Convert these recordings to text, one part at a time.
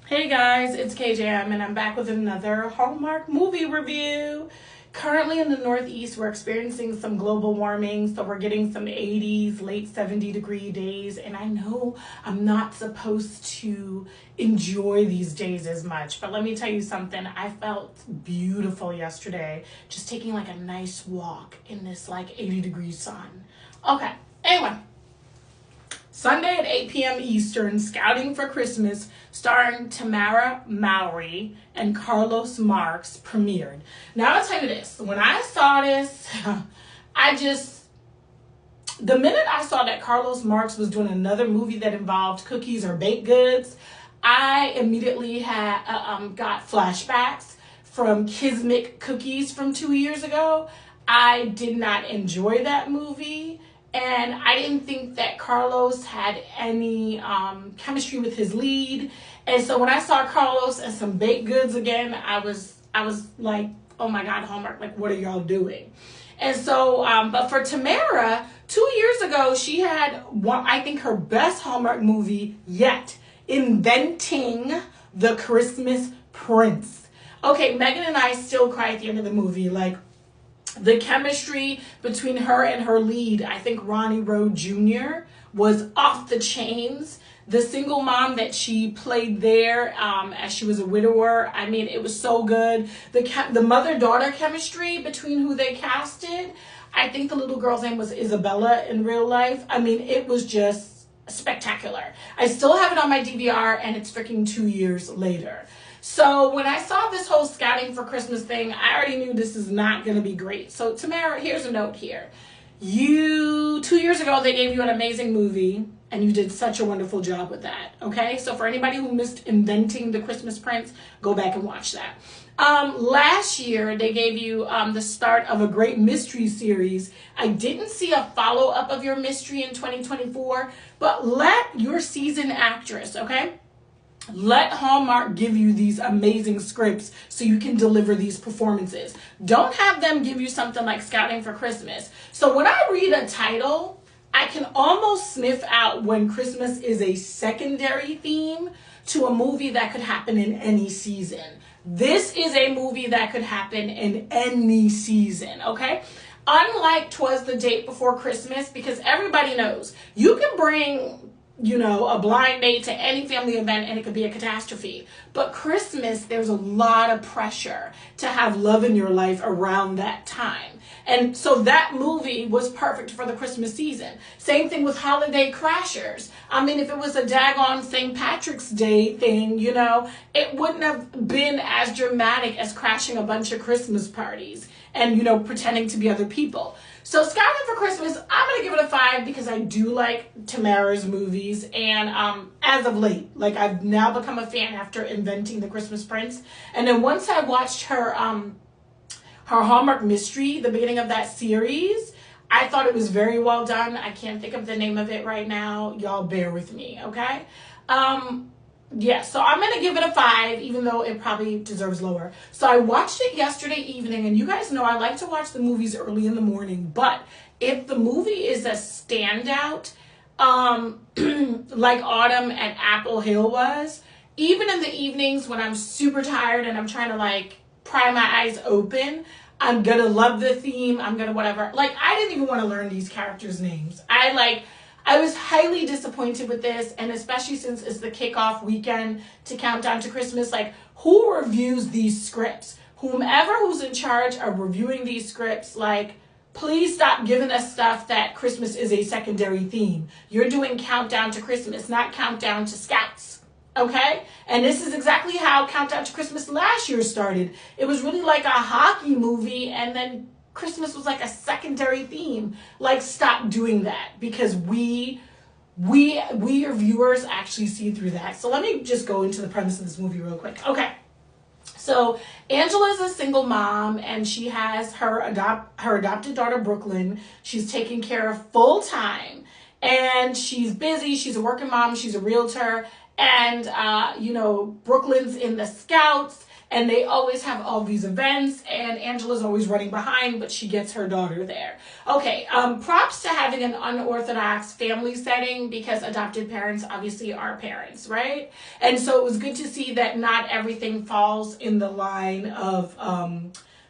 Hey guys, it's KJM and I'm back with another Hallmark movie review. Currently in the Northeast, we're experiencing some global warming, so we're getting some 80s, late 70-degree days, and I know I'm not supposed to enjoy these days as much, but let me tell you something. I felt beautiful yesterday just taking like a nice walk in this like 80-degree sun. Okay, anyway. Sunday at 8 p.m. Eastern, Scouting for Christmas, starring Tamara Mowry and Carlos Marx, premiered. Now, I'll tell you this. When I saw this, the minute I saw that Carlos Marx was doing another movie that involved cookies or baked goods, I immediately got flashbacks from Kismic Cookies from 2 years ago. I did not enjoy that movie. And I didn't think that Carlos had any chemistry with his lead. And so when I saw Carlos and some baked goods again, I was like, oh my God, Hallmark, like, what are y'all doing? And so, but for Tamara, 2 years ago, she had I think her best Hallmark movie yet, Inventing the Christmas Prince. Okay, Megan and I still cry at the end of the movie, like, the chemistry between her and her lead, I think Ronnie Rowe Jr., was off the chains. The single mom that she played there as she was a widower, I mean, it was so good. The mother-daughter chemistry between who they casted, I think the little girl's name was Isabella in real life. I mean, it was just spectacular. I still have it on my DVR, and it's freaking 2 years later. So when I saw this whole Scouting for Christmas thing, I already knew this is not going to be great. So Tamara, here's a note here. 2 years ago, they gave you an amazing movie, and you did such a wonderful job with that, okay? So for anybody who missed Inventing the Christmas Prince, go back and watch that. Last year, they gave you the start of a great mystery series. I didn't see a follow-up of your mystery in 2024, but let your seasoned actress, okay? Let Hallmark give you these amazing scripts so you can deliver these performances. Don't have them give you something like Scouting for Christmas. So when I read a title, I can almost sniff out when Christmas is a secondary theme to a movie that could happen in any season. This is a movie that could happen in any season, okay? Unlike 'Twas the Date Before Christmas, because everybody knows you can bring a blind date to any family event and it could be a catastrophe. But Christmas, there's a lot of pressure to have love in your life around that time. And so that movie was perfect for the Christmas season. Same thing with Holiday Crashers. I mean, if it was a daggone St. Patrick's Day thing, it wouldn't have been as dramatic as crashing a bunch of Christmas parties and, pretending to be other people. So Scouting for Christmas, I'm going to give it a 5 because I do like Tamara's movies. And as of late, like, I've now become a fan after Inventing the Christmas Prince. And then once I watched her Hallmark Mystery, the beginning of that series, I thought it was very well done. I can't think of the name of it right now. Y'all bear with me, okay? Yeah, so I'm going to give it a 5, even though it probably deserves lower. So I watched it yesterday evening, and you guys know I like to watch the movies early in the morning. But if the movie is a standout, like Autumn at Apple Hill was, even in the evenings when I'm super tired and I'm trying to, like, pry my eyes open, I'm going to love the theme. I'm going to whatever. Like, I didn't even want to learn these characters' names. I was highly disappointed with this, and especially since it's the kickoff weekend to Countdown to Christmas, like, who reviews these scripts? Whomever who's in charge of reviewing these scripts, like, please stop giving us stuff that Christmas is a secondary theme. You're doing Countdown to Christmas, not Countdown to Scouts, okay? And this is exactly how Countdown to Christmas last year started. It was really like a hockey movie, and then Christmas was like a secondary theme. Like, stop doing that, because we your viewers actually see through that. So let me just go into the premise of this movie real quick. Okay. So Angela's a single mom, and she has her adopted daughter, Brooklyn. She's taken care of full time, and she's busy. She's a working mom. She's a realtor. And, Brooklyn's in the Scouts. and they always have all these events, and Angela's always running behind, but she gets her daughter there. Okay, props to having an unorthodox family setting, because adopted parents obviously are parents, right? And so it was good to see that not everything falls in the line of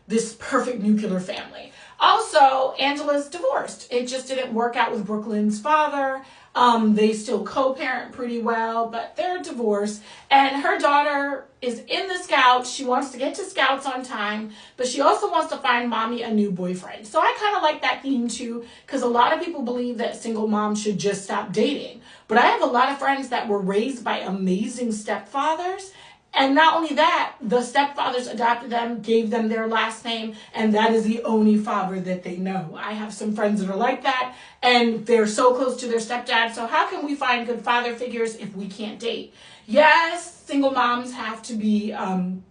this perfect nuclear family. Also, Angela's divorced. It just didn't work out with Brooklyn's father. They still co-parent pretty well, but they're divorced. And her daughter is in the Scouts. She wants to get to Scouts on time, but she also wants to find mommy a new boyfriend. So I kind of like that theme too, because a lot of people believe that single moms should just stop dating. But I have a lot of friends that were raised by amazing stepfathers. And not only that, the stepfathers adopted them, gave them their last name, and that is the only father that they know. I have some friends that are like that, and they're so close to their stepdad. So how can we find good father figures if we can't date? Yes, single moms have to be, and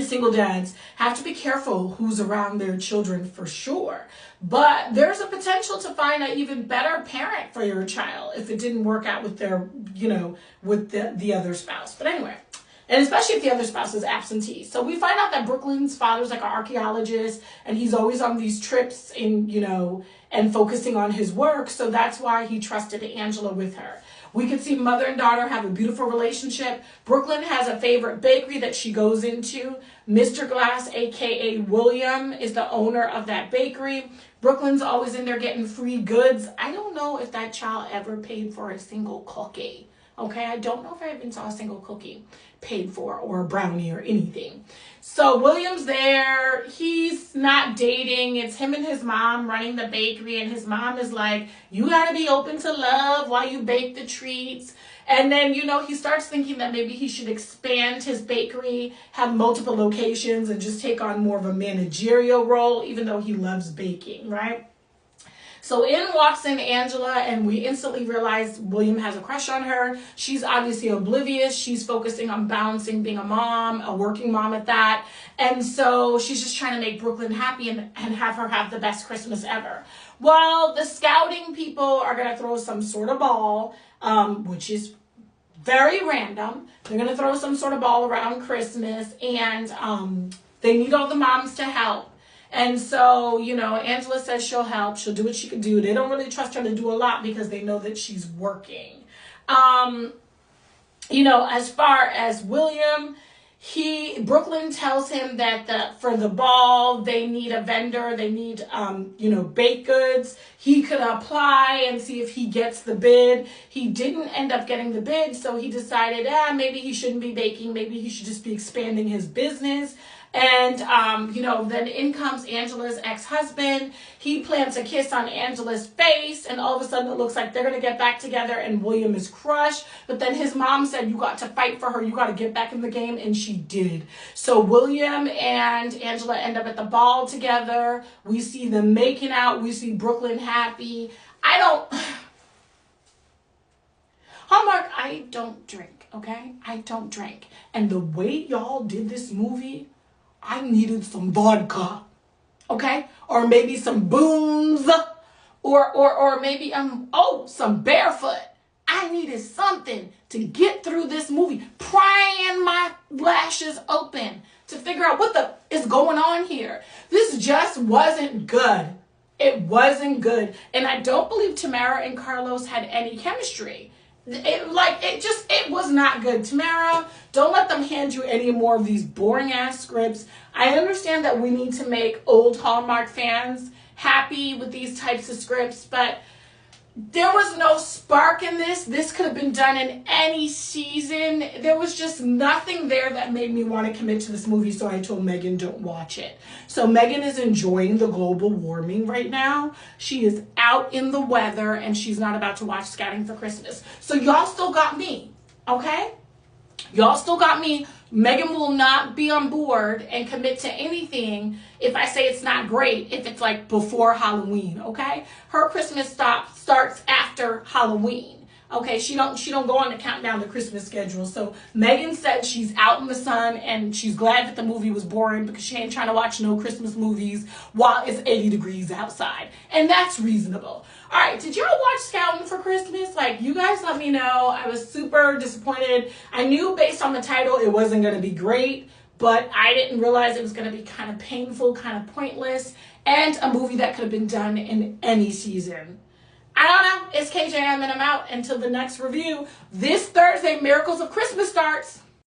single dads have to be careful who's around their children for sure. But there's a potential to find an even better parent for your child if it didn't work out with their, with the other spouse. But anyway. And especially if the other spouse is absentee. So we find out that Brooklyn's father's like an archaeologist, and he's always on these trips and focusing on his work. So that's why he trusted Angela with her. We can see mother and daughter have a beautiful relationship. Brooklyn has a favorite bakery that she goes into. Mr. Glass, aka William, is the owner of that bakery. Brooklyn's always in there getting free goods. I don't know if that child ever paid for a single cookie. Okay, I don't know if I even saw a single cookie paid for, or a brownie or anything. So William's there. He's not dating. It's him and his mom running the bakery, and his mom is like, you gotta be open to love while you bake the treats. And then, he starts thinking that maybe he should expand his bakery, have multiple locations, and just take on more of a managerial role, even though he loves baking, right? So in walks in Angela, and we instantly realize William has a crush on her. She's obviously oblivious. She's focusing on balancing being a mom, a working mom at that. And so she's just trying to make Brooklyn happy and have her have the best Christmas ever. Well, the scouting people are going to throw some sort of ball, which is very random. They're going to throw some sort of ball around Christmas, and they need all the moms to help. And so, Angela says she'll help. She'll do what she can do. They don't really trust her to do a lot because they know that she's working. As far as William, Brooklyn tells him that for the ball, they need a vendor. They need, baked goods. He could apply and see if he gets the bid. He didn't end up getting the bid, so he decided, maybe he shouldn't be baking. Maybe he should just be expanding his business. And, then in comes Angela's ex-husband. He plants a kiss on Angela's face, and all of a sudden it looks like they're going to get back together, and William is crushed. But then his mom said, you got to fight for her. You got to get back in the game, and she did. So William and Angela end up at the ball together. We see them making out. We see Brooklyn happy. Hallmark, I don't drink, okay? I don't drink. And the way y'all did this movie, I needed some vodka, okay? Or maybe some booze, or maybe, some barefoot. I needed something to get through this movie, prying my lashes open to figure out what is going on here. This just wasn't good. It wasn't good. And I don't believe Tamara and Carlos had any chemistry. It was not good. Tamara, don't let them hand you any more of these boring ass scripts. I understand that we need to make old Hallmark fans happy with these types of scripts, but there was no spark in this. This could have been done in any season. There was just nothing there that made me want to commit to this movie, so I told Megan, don't watch it. So Megan is enjoying the global warming right now. She is out in the weather, and she's not about to watch Scouting for Christmas. So y'all still got me, okay? Y'all still got me. Megan will not be on board and commit to anything if I say it's not great, if it's like before Halloween, okay? Her Christmas starts after Halloween. Okay, she don't go on to count down the Christmas schedule. So Megan said she's out in the sun and she's glad that the movie was boring because she ain't trying to watch no Christmas movies while it's 80 degrees outside. And that's reasonable. All right, did y'all watch Scouting for Christmas? You guys let me know. I was super disappointed. I knew based on the title it wasn't going to be great, but I didn't realize it was going to be kind of painful, kind of pointless, and a movie that could have been done in any season. I don't know. It's KJM and I'm out until the next review. This Thursday, Miracles of Christmas starts.